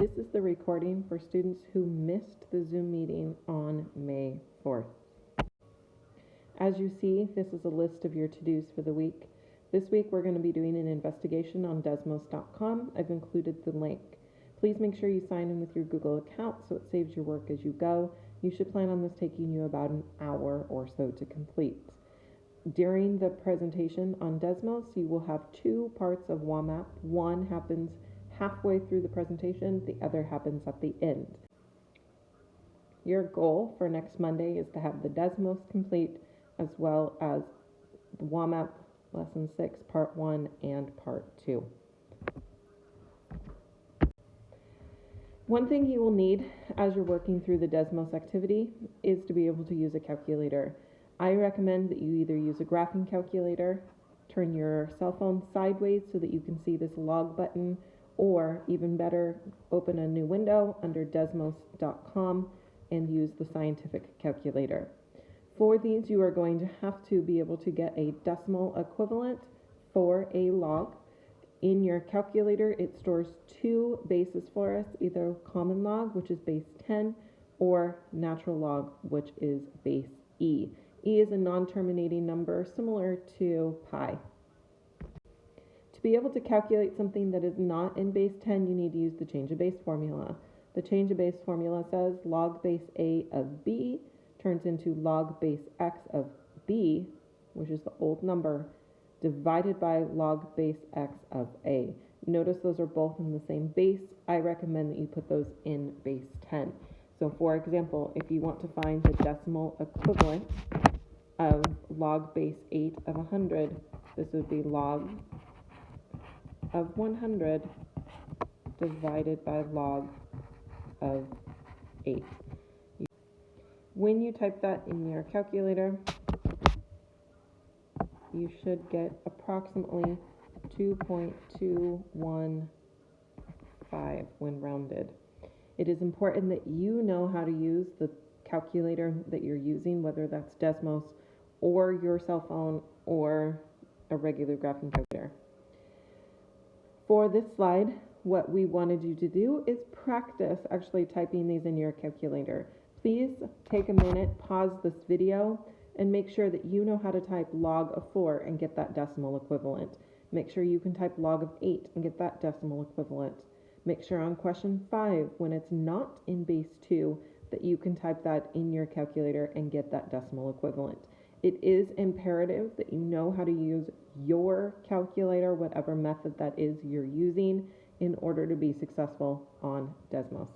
This is the recording for students who missed the Zoom meeting on May 4th. As you see, this is a list of your to-dos for the week. This week we're going to be doing an investigation on desmos.com. I've included the link. Please make sure you sign in with your Google account so it saves your work as you go. You should plan on this taking you about an hour or so to complete. During the presentation on Desmos, you will have two parts of WAMAP. One happens halfway through the presentation, the other happens at the end. Your goal for next Monday is to have the Desmos complete, as well as the WAMAP Lesson 6, Part 1 and Part 2. One thing you will need as you're working through the Desmos activity is to be able to use a calculator. I recommend that you either use a graphing calculator, turn your cell phone sideways so that you can see this log button, or even better, open a new window under desmos.com and use the scientific calculator. For these, you are going to have to be able to get a decimal equivalent for a log. In your calculator, it stores two bases for us, either common log, which is base 10, or natural log, which is base E. E is a non-terminating number similar to pi. To be able to calculate something that is not in base 10, you need to use the change of base formula. The change of base formula says log base A of B turns into log base X of B, which is the old number, divided by log base X of A. Notice those are both in the same base. I recommend that you put those in base 10. So for example, if you want to find the decimal equivalent of log base 8 of 100, this would be log of 100 divided by log of 8. When you type that in your calculator, you should get approximately 2.215 when rounded. It is important that you know how to use the calculator that you're using, whether that's Desmos or your cell phone or a regular graphing calculator. For this slide, what we wanted you to do is practice actually typing these in your calculator. Please take a minute, pause this video, and make sure that you know how to type log of 4 and get that decimal equivalent. Make sure you can type log of 8 and get that decimal equivalent. Make sure on question 5, when it's not in base 2, that you can type that in your calculator and get that decimal equivalent. It is imperative that you know how to use your calculator, whatever method that is you're using, in order to be successful on Desmos.